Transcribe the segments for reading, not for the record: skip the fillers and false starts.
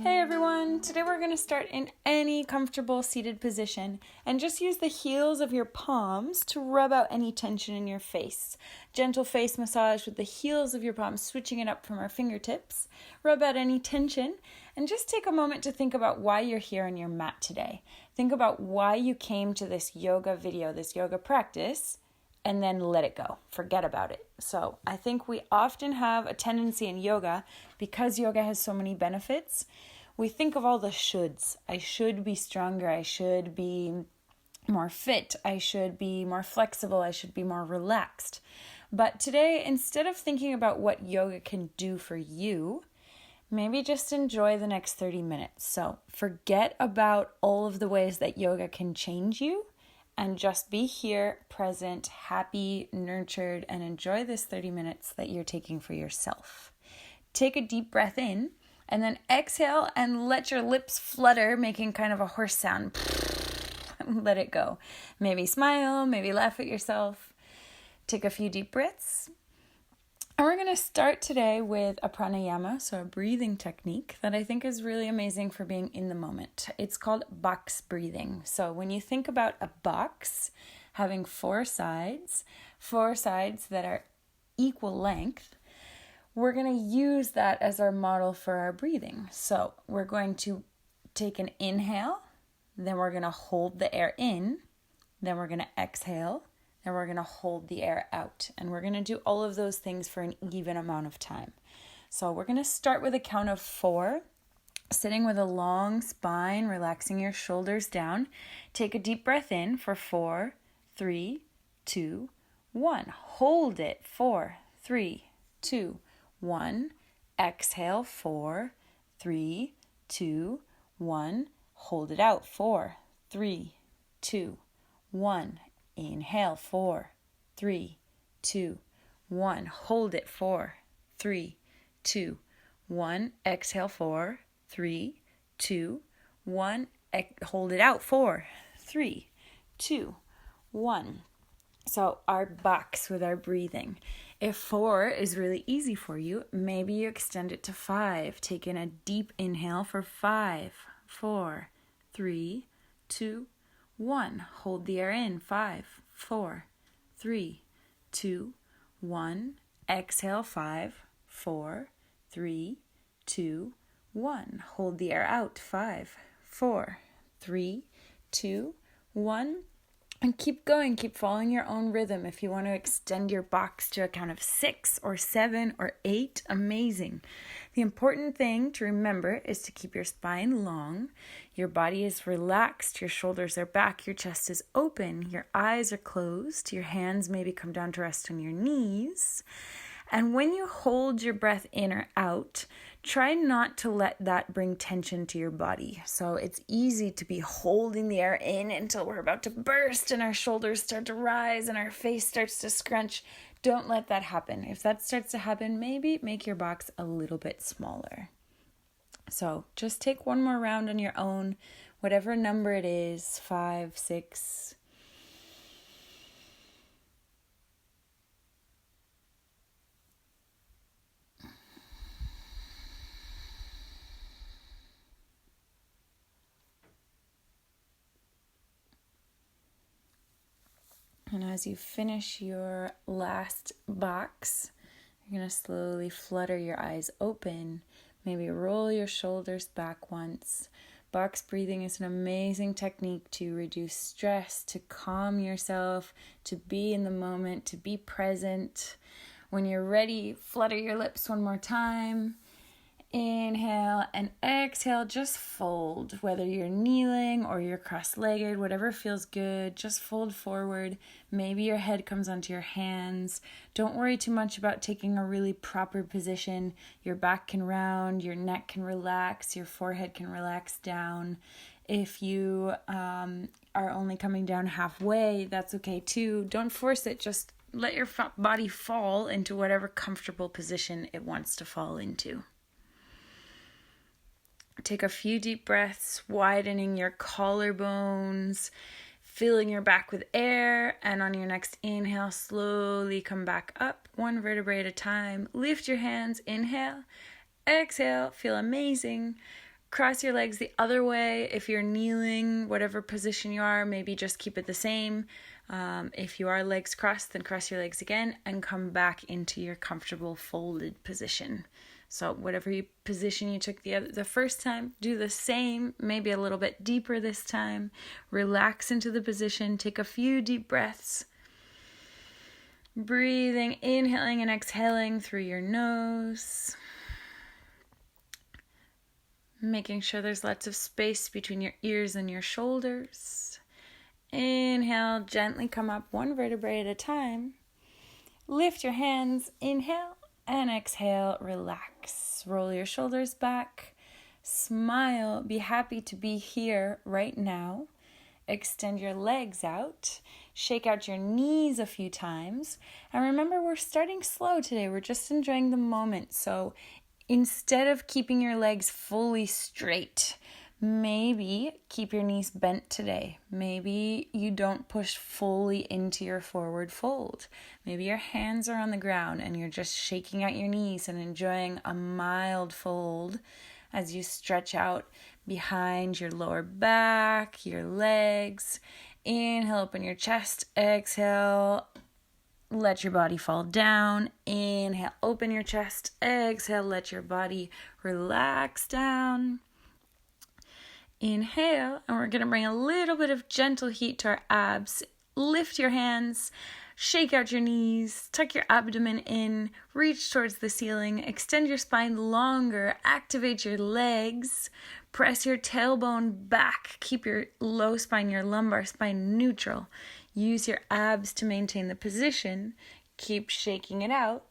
Hey everyone, today we're going to start in any comfortable seated position and just use the heels of your palms to rub out any tension in your face. Gentle face massage with the heels of your palms, switching it up from our fingertips. Rub out any tension and just take a moment to think about why you're here on your mat today. Think about why you came to this yoga video, this yoga practice, and then let it go. Forget about it. So I think we often have a tendency in yoga, because yoga has so many benefits, we think of all the shoulds. I should be stronger. I should be more fit. I should be more flexible. I should be more relaxed. But today, instead of thinking about what yoga can do for you, maybe just enjoy the next 30 minutes. So forget about all of the ways that yoga can change you and just be here, present, happy, nurtured, and enjoy this 30 minutes that you're taking for yourself. Take a deep breath in and then exhale and let your lips flutter, making kind of a horse sound. Let it go. Maybe smile, maybe laugh at yourself. Take a few deep breaths. And we're going to start today with a pranayama, so a breathing technique that I think is really amazing for being in the moment. It's called box breathing. So when you think about a box having four sides that are equal length, we're going to use that as our model for our breathing. So we're going to take an inhale, then we're going to hold the air in, then we're going to exhale, then we're going to hold the air out. And we're going to do all of those things for an even amount of time. So we're going to start with a count of 4, sitting with a long spine, relaxing your shoulders down. Take a deep breath in for 4, 3, 2, 1. Hold it. 4, 3, 2, 1. Exhale. 4, 3, 2, 1. Hold it out. 4, 3, 2, 1. Inhale. 4, 3, 2, 1. Hold it. 4, 3, 2, 1. Exhale. 4, 3, 2, 1. Hold it out. 4, 3, 2, 1. So our box with our breathing. If 4 is really easy for you, maybe you extend it to 5. Take in a deep inhale for 5, 4, 3, 2, 1. Hold the air in. 5, 4, 3, 2, 1. Exhale. 5, 4, 3, 2, 1. Hold the air out. 5, 4, 3, 2, 1. And keep going. Keep following your own rhythm. If you want to extend your box to a count of 6 or 7 or 8, amazing. The important thing to remember is to keep your spine long. Your body is relaxed. Your shoulders are back. Your chest is open. Your eyes are closed. Your hands maybe come down to rest on your knees. And when you hold your breath in or out, try not to let that bring tension to your body. So it's easy to be holding the air in until we're about to burst and our shoulders start to rise and our face starts to scrunch. Don't let that happen. If that starts to happen, maybe make your box a little bit smaller. So just take one more round on your own, whatever number it is, 5, 6. And as you finish your last box, you're going to slowly flutter your eyes open. Maybe roll your shoulders back once. Box breathing is an amazing technique to reduce stress, to calm yourself, to be in the moment, to be present. When you're ready, flutter your lips one more time. Inhale and exhale, just fold. Whether you're kneeling or you're cross-legged, whatever feels good, just fold forward. Maybe your head comes onto your hands. Don't worry too much about taking a really proper position. Your back can round, your neck can relax, your forehead can relax down. If you are only coming down halfway, that's okay too. Don't force it, just let your body fall into whatever comfortable position it wants to fall into. Take a few deep breaths, widening your collarbones, filling your back with air, and on your next inhale, slowly come back up, one vertebrae at a time. Lift your hands, inhale, exhale, feel amazing. cross your legs the other way. If you're kneeling, whatever position you are, maybe just keep it the same. If you are legs crossed, then cross your legs again and come back into your comfortable folded position. So whatever position you took the first time, do the same, maybe a little bit deeper this time. Relax into the position. Take a few deep breaths. Breathing, inhaling and exhaling through your nose. Making sure there's lots of space between your ears and your shoulders. Inhale, gently come up one vertebrae at a time. Lift your hands, inhale, and exhale, relax. Roll your shoulders back. Smile, be happy to be here right now. Extend your legs out. Shake out your knees a few times. And remember, we're starting slow today. We're just enjoying the moment. So instead of keeping your legs fully straight, maybe keep your knees bent today. Maybe you don't push fully into your forward fold. Maybe your hands are on the ground and you're just shaking out your knees and enjoying a mild fold as you stretch out behind your lower back, your legs. Inhale, open your chest. Exhale, let your body fall down. Inhale, open your chest. Exhale, let your body relax down. Inhale, and we're going to bring a little bit of gentle heat to our abs. Lift your hands, shake out your knees, tuck your abdomen in, reach towards the ceiling, extend your spine longer, activate your legs, press your tailbone back, keep your low spine, your lumbar spine neutral. Use your abs to maintain the position. Keep shaking it out,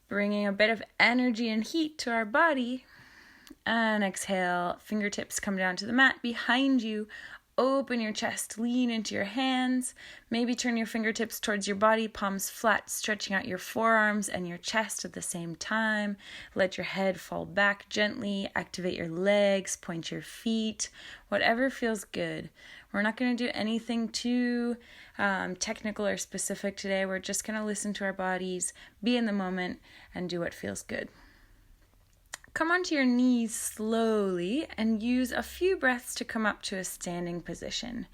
bringing a bit of energy and heat to our body. And exhale, fingertips come down to the mat behind you. Open your chest, lean into your hands. Maybe turn your fingertips towards your body, palms flat, stretching out your forearms and your chest at the same time. Let your head fall back gently. Activate your legs, point your feet, whatever feels good. We're not going to do anything too technical or specific today. We're just going to listen to our bodies, be in the moment, and do what feels good. Come onto your knees slowly and use a few breaths to come up to a standing position.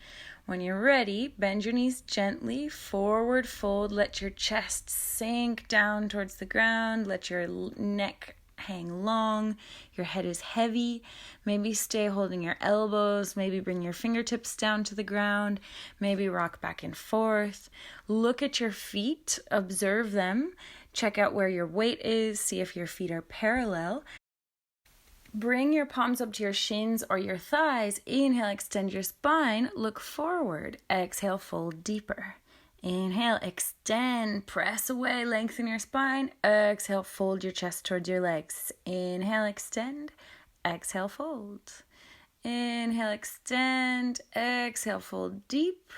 When you're ready, bend your knees gently, forward fold, let your chest sink down towards the ground, let your neck hang long, your head is heavy, maybe stay holding your elbows, maybe bring your fingertips down to the ground, maybe rock back and forth. Look at your feet, observe them, check out where your weight is, see if your feet are parallel. Bring your palms up to your shins or your thighs. Inhale, extend your spine. Look forward. Exhale, fold deeper. Inhale, extend, press away, lengthen your spine. Exhale, fold your chest towards your legs. Inhale, extend. Exhale, fold. Inhale, extend. Exhale, fold deep.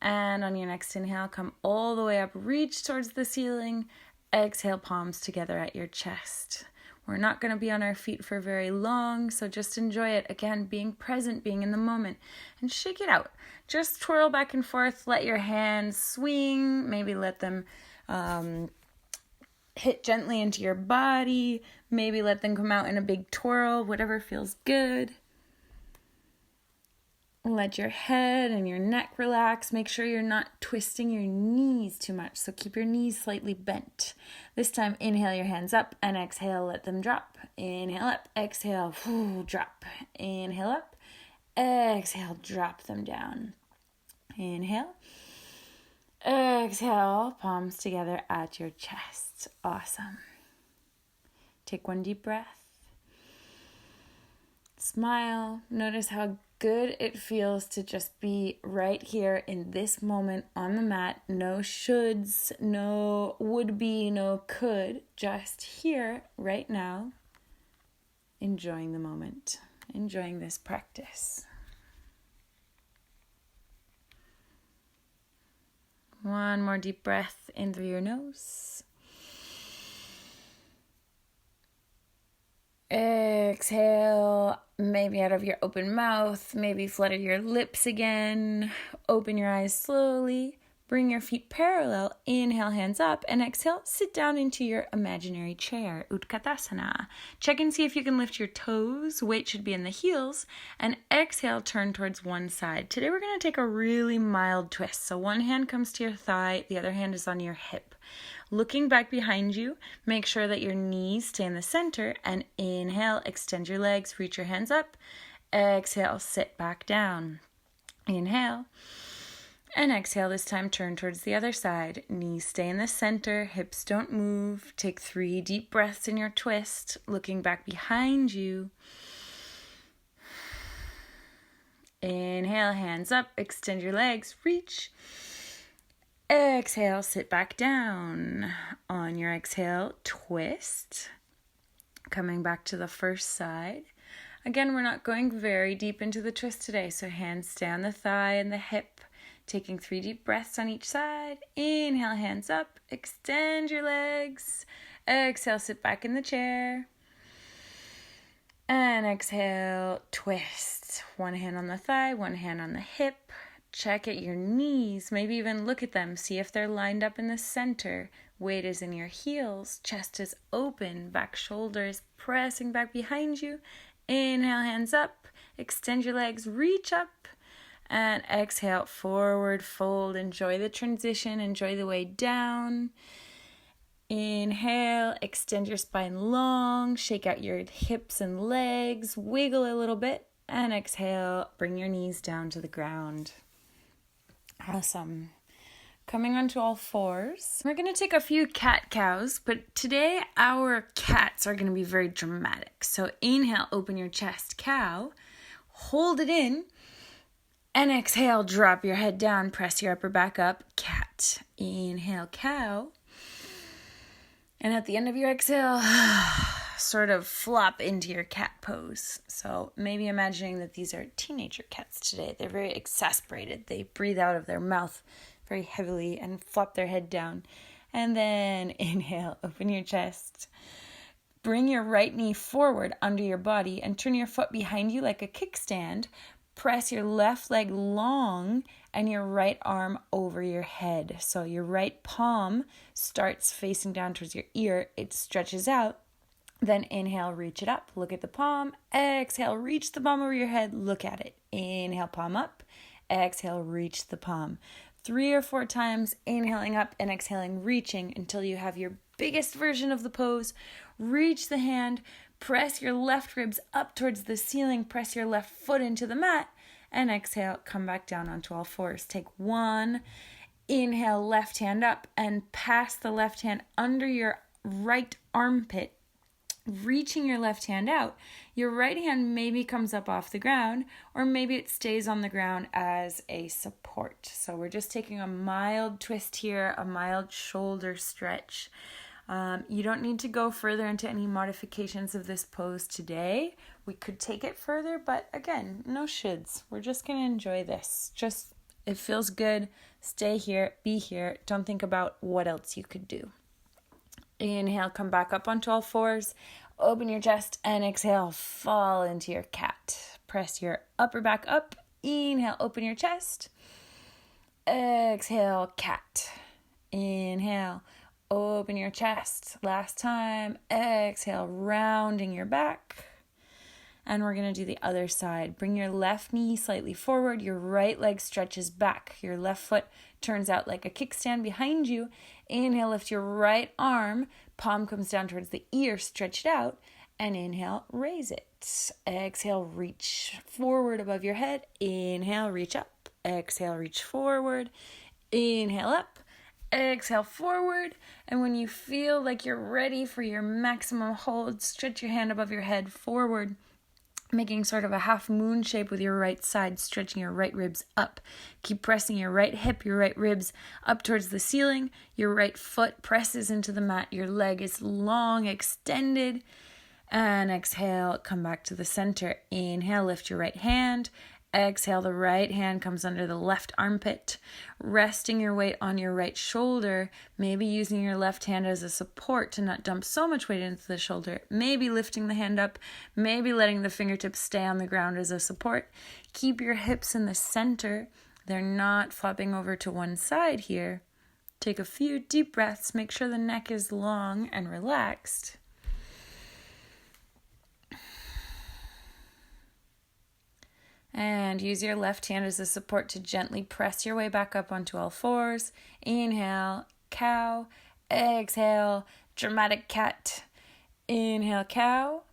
And on your next inhale, come all the way up. Reach towards the ceiling. Exhale, palms together at your chest. We're not going to be on our feet for very long, so just enjoy it. Again, being present, being in the moment, and shake it out. Just twirl back and forth. Let your hands swing. Maybe let them hit gently into your body. Maybe let them come out in a big twirl, whatever feels good. Let your head and your neck relax. Make sure you're not twisting your knees too much, so keep your knees slightly bent. This time, inhale your hands up and exhale, let them drop. Inhale up, exhale, drop. Inhale up, exhale, drop them down. Inhale, exhale, palms together at your chest. Awesome. Take one deep breath. Smile. Notice how good it feels to just be right here in this moment on the mat. No shoulds, no would be, no could. Just here right now, enjoying the moment, enjoying this practice. One more deep breath in through your nose. Exhale, maybe out of your open mouth, maybe flutter your lips again. Open your eyes slowly. Bring your feet parallel. Inhale, hands up, and exhale, sit down into your imaginary chair, Utkatasana. Check and see if you can lift your toes. Weight should be in the heels. And exhale, turn towards one side. Today we're going to take a really mild twist. So one hand comes to your thigh, the other hand is on your hip. Looking back behind you, make sure that your knees stay in the center. And inhale, extend your legs, reach your hands up. Exhale, sit back down. Inhale. And exhale, this time turn towards the other side. Knees stay in the center, hips don't move. Take 3 deep breaths in your twist, looking back behind you. Inhale, hands up, extend your legs, reach. Exhale, sit back down. On your exhale, twist. Coming back to the first side. Again, we're not going very deep into the twist today, so hands stay on the thigh and the hip. Taking 3 deep breaths on each side. Inhale, hands up. Extend your legs. Exhale, sit back in the chair. And exhale, twist. One hand on the thigh, one hand on the hip. Check at your knees. Maybe even look at them. See if they're lined up in the center. Weight is in your heels. Chest is open. Back shoulders pressing back behind you. Inhale, hands up. Extend your legs. Reach up. And exhale, forward fold. Enjoy the transition. Enjoy the way down. Inhale, extend your spine long. Shake out your hips and legs. Wiggle a little bit. And exhale, bring your knees down to the ground. Awesome. Coming onto all fours. We're going to take a few cat-cows, but today our cats are going to be very dramatic. So inhale, open your chest, cow. Hold it in. And exhale, drop your head down, press your upper back up, cat. Inhale, cow. And at the end of your exhale, sort of flop into your cat pose. So maybe imagining that these are teenager cats today. They're very exasperated. They breathe out of their mouth very heavily and flop their head down. And then inhale, open your chest. Bring your right knee forward under your body and turn your foot behind you like a kickstand. Press your left leg long and your right arm over your head. So your right palm starts facing down towards your ear. It stretches out. Then inhale, reach it up. Look at the palm. Exhale, reach the palm over your head. Look at it. Inhale, palm up. Exhale, reach the palm. 3 or 4 times, inhaling up and exhaling, reaching until you have your biggest version of the pose. Reach the hand. Press your left ribs up towards the ceiling. Press your left foot into the mat. And exhale, come back down onto all fours. Take 1. Inhale, left hand up and pass the left hand under your right armpit. Reaching your left hand out. Your right hand maybe comes up off the ground, or maybe it stays on the ground as a support. So we're just taking a mild twist here, a mild shoulder stretch. You don't need to go further into any modifications of this pose today. We could take it further, but again, no shoulds. We're just going to enjoy this. It feels good. Stay here, be here. Don't think about what else you could do. Inhale, come back up onto all fours. Open your chest and exhale, fall into your cat. Press your upper back up. Inhale, open your chest. Exhale, cat. Inhale. Open your chest. Last time. Exhale, rounding your back. And we're going to do the other side. Bring your left knee slightly forward. Your right leg stretches back. Your left foot turns out like a kickstand behind you. Inhale, lift your right arm. Palm comes down towards the ear. Stretch it out. And inhale, raise it. Exhale, reach forward above your head. Inhale, reach up. Exhale, reach forward. Inhale, up. Exhale forward, and when you feel like you're ready for your maximum hold, stretch your hand above your head forward, making sort of a half moon shape with your right side, stretching your right ribs up. Keep pressing your right hip, your right ribs up towards the ceiling. Your right foot presses into the mat. Your leg is long, extended. And exhale, come back to the center. Inhale, lift your right hand. Exhale, the right hand comes under the left armpit, resting your weight on your right shoulder, maybe using your left hand as a support to not dump so much weight into the shoulder, maybe lifting the hand up, maybe letting the fingertips stay on the ground as a support. Keep your hips in the center. They're not flopping over to one side here. Take a few deep breaths. Make sure the neck is long and relaxed. And use your left hand as a support to gently press your way back up onto all fours. Inhale, cow. Exhale, dramatic cat. Inhale, cow.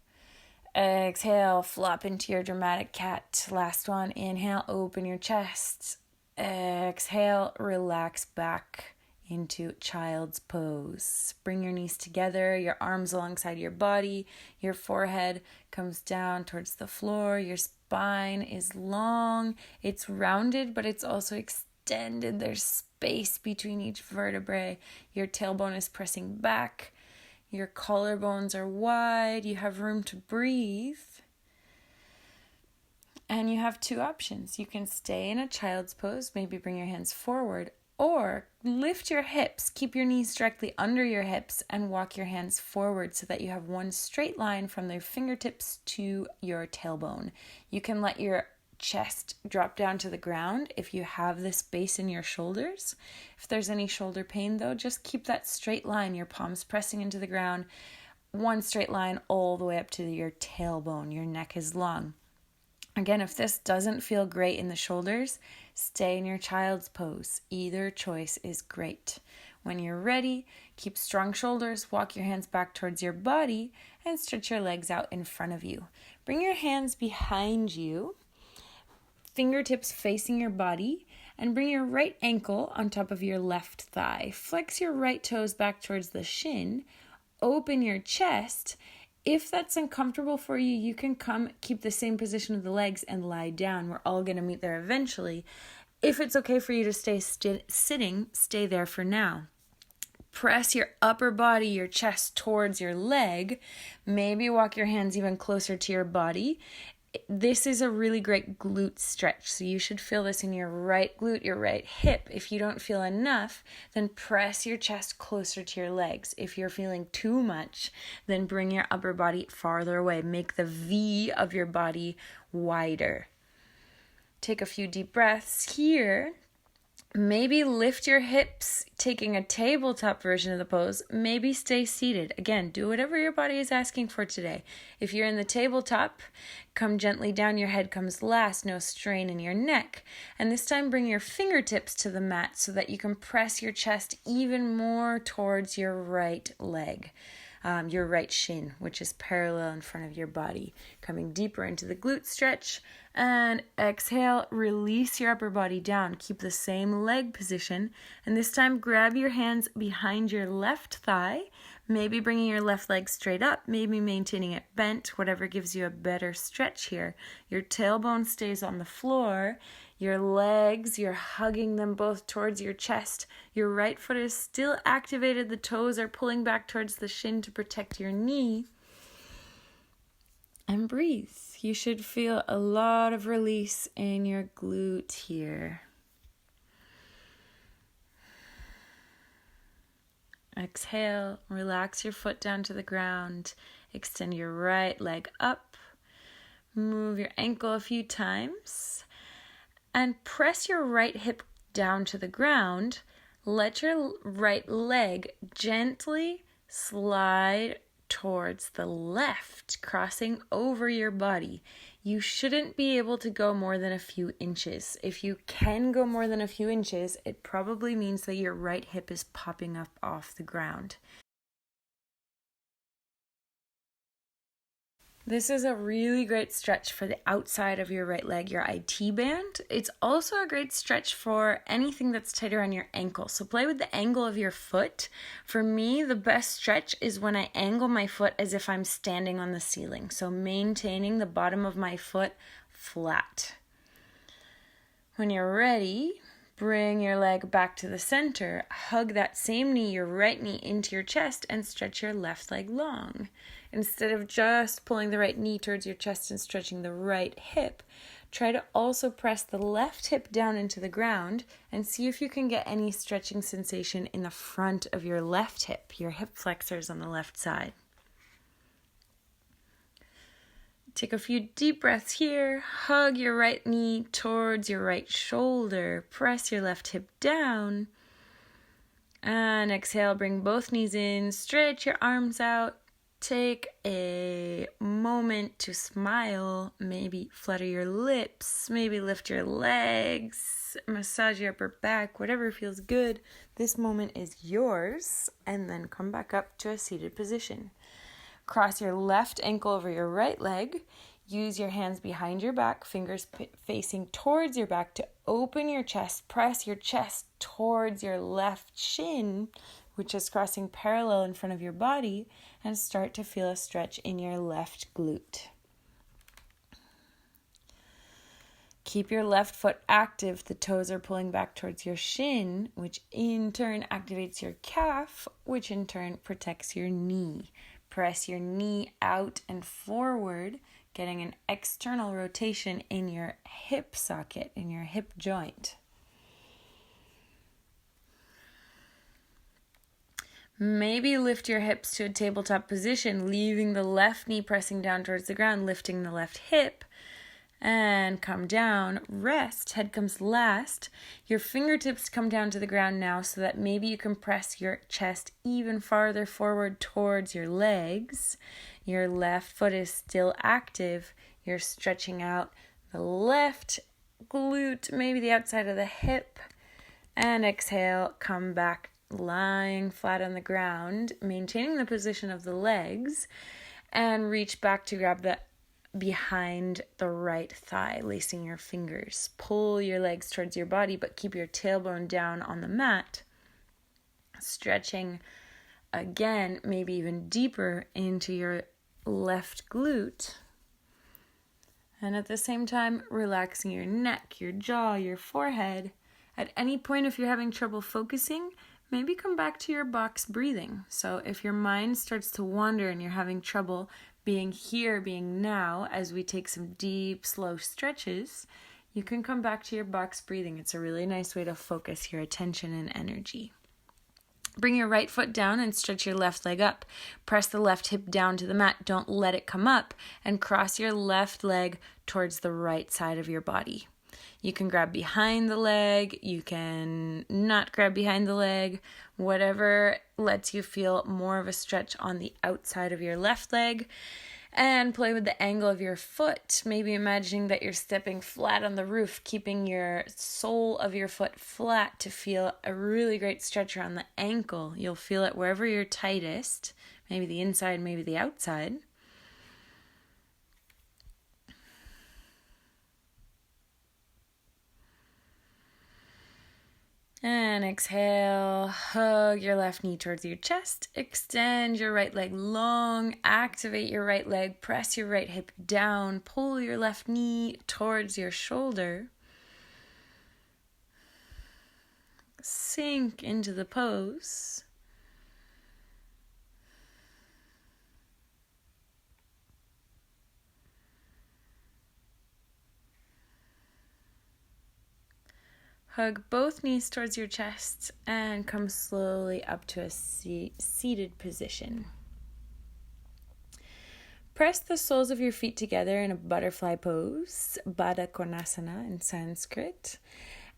Exhale, flop into your dramatic cat. Last one. Inhale, open your chest. Exhale, relax back into child's pose. Bring your knees together, your arms alongside your body. Your forehead comes down towards the floor. Your spine is long. It's rounded, but it's also extended. There's space between each vertebrae. Your tailbone is pressing back. Your collarbones are wide. You have room to breathe. And you have two options. You can stay in a child's pose, maybe bring your hands forward, or lift your hips, keep your knees directly under your hips, and walk your hands forward so that you have one straight line from their fingertips to your tailbone. You can let your chest drop down to the ground if you have the space in your shoulders. If there's any shoulder pain though, just keep that straight line, your palms pressing into the ground, one straight line all the way up to your tailbone. Your neck is long. Again, if this doesn't feel great in the shoulders, stay in your child's pose. Either choice is great. When you're ready, keep strong shoulders, walk your hands back towards your body, and stretch your legs out in front of you. Bring your hands behind you, fingertips facing your body, and bring your right ankle on top of your left thigh. Flex your right toes back towards the shin. Open your chest. If that's uncomfortable for you, you can keep the same position of the legs and lie down. We're all going to meet there eventually. If it's okay for you to stay sitting, stay there for now. Press your upper body, your chest towards your leg. Maybe walk your hands even closer to your body. This is a really great glute stretch, so you should feel this in your right glute, your right hip. If you don't feel enough, then press your chest closer to your legs. If you're feeling too much, then bring your upper body farther away. Make the V of your body wider. Take a few deep breaths here. Maybe lift your hips, taking a tabletop version of the pose. Maybe stay seated. Again, do whatever your body is asking for today. If you're in the tabletop, come gently down. Your head comes last. No strain in your neck. And this time, bring your fingertips to the mat so that you can press your chest even more towards your right leg. Your right shin, which is parallel in front of your body. Coming deeper into the glute stretch. And exhale, release your upper body down. Keep the same leg position. And this time, grab your hands behind your left thigh. Maybe bringing your left leg straight up. Maybe maintaining it bent. Whatever gives you a better stretch here. Your tailbone stays on the floor. Your legs, you're hugging them both towards your chest. Your right foot is still activated. The toes are pulling back towards the shin to protect your knee. And breathe. You should feel a lot of release in your glute here. Exhale, relax your foot down to the ground. Extend your right leg up. Move your ankle a few times. And press your right hip down to the ground. Let your right leg gently slide towards the left, crossing over your body. You shouldn't be able to go more than a few inches. If you can go more than a few inches, it probably means that your right hip is popping up off the ground. This is a really great stretch for the outside of your right leg, your IT band. It's also a great stretch for anything that's tighter on your ankle. So play with the angle of your foot. For me, the best stretch is when I angle my foot as if I'm standing on the ceiling. So maintaining the bottom of my foot flat. When you're ready, bring your leg back to the center. Hug that same knee, your right knee, into your chest and stretch your left leg long. Instead of just pulling the right knee towards your chest and stretching the right hip, try to also press the left hip down into the ground and see if you can get any stretching sensation in the front of your left hip, your hip flexors on the left side. Take a few deep breaths here. Hug your right knee towards your right shoulder. Press your left hip down. And exhale, bring both knees in. Stretch your arms out. Take a moment to smile. Maybe flutter your lips. Maybe lift your legs. Massage your upper back. Whatever feels good. This moment is yours. And then come back up to a seated position. Cross your left ankle over your right leg. Use your hands behind your back, fingers facing towards your back to open your chest. Press your chest towards your left shin, which is crossing parallel in front of your body, and start to feel a stretch in your left glute. Keep your left foot active. The toes are pulling back towards your shin, which in turn activates your calf, which in turn protects your knee. Press your knee out and forward, getting an external rotation in your hip socket, in your hip joint. Maybe lift your hips to a tabletop position, leaving the left knee pressing down towards the ground, lifting the left hip. And come down, rest, head comes last. Your fingertips come down to the ground now so that maybe you can press your chest even farther forward towards your legs. Your left foot is still active. You're stretching out the left glute, maybe the outside of the hip. And exhale, come back lying flat on the ground, maintaining the position of the legs, and reach back to grab the behind the right thigh, lacing your fingers. Pull your legs towards your body, but keep your tailbone down on the mat. Stretching again, maybe even deeper into your left glute. And at the same time, relaxing your neck, your jaw, your forehead. At any point, if you're having trouble focusing, maybe come back to your box breathing. So if your mind starts to wander and you're having trouble being here, being now, as we take some deep, slow stretches, you can come back to your box breathing. It's a really nice way to focus your attention and energy. Bring your right foot down and stretch your left leg up. Press the left hip down to the mat. Don't let it come up. And cross your left leg towards the right side of your body. You can grab behind the leg. You can not grab behind the leg. Whatever lets you feel more of a stretch on the outside of your left leg. And play with the angle of your foot. Maybe imagining that you're stepping flat on the roof, keeping your sole of your foot flat to feel a really great stretch around the ankle. You'll feel it wherever you're tightest, maybe the inside, maybe the outside. And exhale, hug your left knee towards your chest, extend your right leg long, activate your right leg, press your right hip down, pull your left knee towards your shoulder. Sink into the pose. Hug both knees towards your chest and come slowly up to a seated position. Press the soles of your feet together in a butterfly pose, Baddha Konasana in Sanskrit,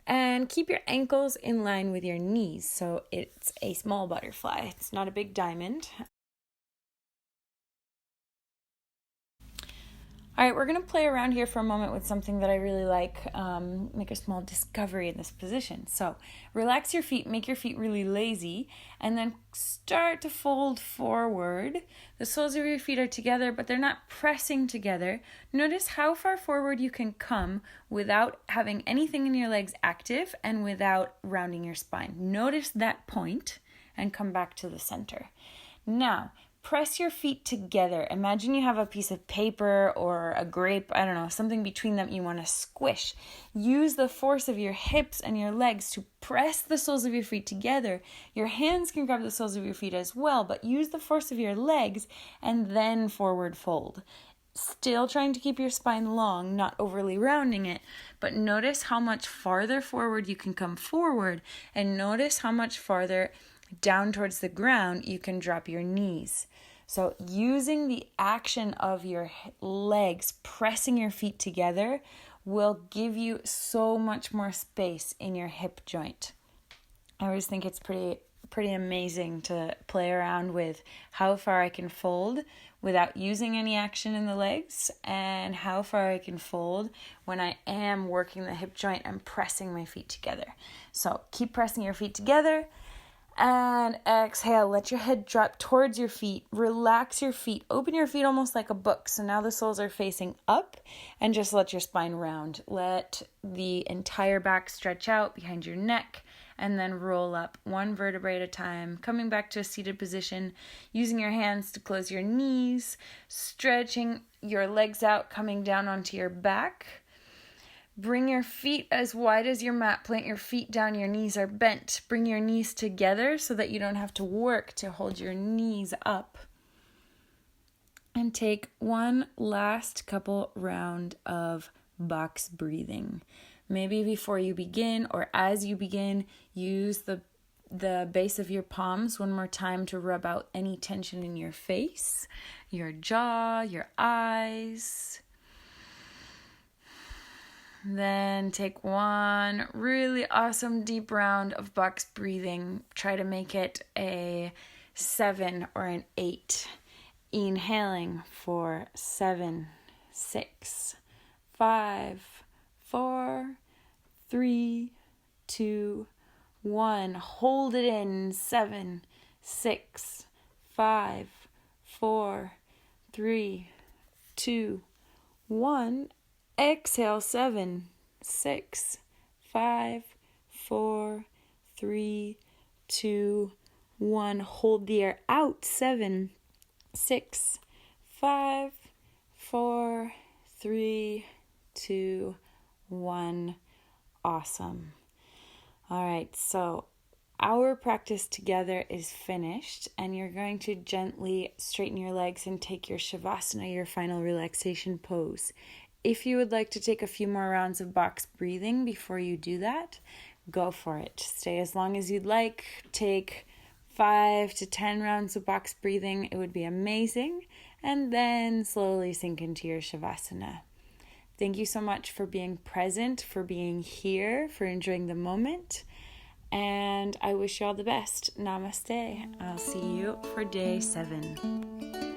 and keep your ankles in line with your knees. So it's a small butterfly. It's not a big diamond. All right, we're going to play around here for a moment with something that I really like, make a small discovery in this position. So relax your feet, make your feet really lazy, and then start to fold forward. The soles of your feet are together, but they're not pressing together. Notice how far forward you can come without having anything in your legs active and without rounding your spine. Notice that point and come back to the center. Now, press your feet together. Imagine you have a piece of paper or a grape, I don't know, something between them you want to squish. Use the force of your hips and your legs to press the soles of your feet together. Your hands can grab the soles of your feet as well, but use the force of your legs and then forward fold. Still trying to keep your spine long, not overly rounding it, but notice how much farther forward you can come forward, and notice how much farther down towards the ground you can drop your knees. So using the action of your legs, pressing your feet together, will give you so much more space in your hip joint. I always think it's pretty amazing to play around with how far I can fold without using any action in the legs, and how far I can fold when I am working the hip joint and pressing my feet together. So keep pressing your feet together. And exhale, let your head drop towards your feet. Relax your feet. Open your feet almost like a book. So now the soles are facing up, and just let your spine round. Let the entire back stretch out behind your neck, and then roll up one vertebrae at a time, coming back to a seated position, using your hands to close your knees, stretching your legs out, coming down onto your back. Bring your feet as wide as your mat. Plant your feet down. Your knees are bent. Bring your knees together so that you don't have to work to hold your knees up. And take one last couple round of box breathing. Maybe before you begin or as you begin, use the base of your palms one more time to rub out any tension in your face, your jaw, your eyes. Then take one really awesome deep round of box breathing. Try to make it a 7 or an 8. Inhaling for 7, 6, 5, 4, 3, 2, 1. Hold it in. 7, 6, 5, 4, 3, 2, 1. Exhale, 7, 6, 5, 4, 3, 2, 1. Hold the air out. 7, 6, 5, 4, 3, 2, 1. Awesome. All right, so our practice together is finished, and you're going to gently straighten your legs and take your Shavasana, your final relaxation pose. If you would like to take a few more rounds of box breathing before you do that, go for it. Stay as long as you'd like. Take 5 to 10 rounds of box breathing. It would be amazing. And then slowly sink into your Shavasana. Thank you so much for being present, for being here, for enjoying the moment. And I wish you all the best. Namaste. I'll see you for day 7.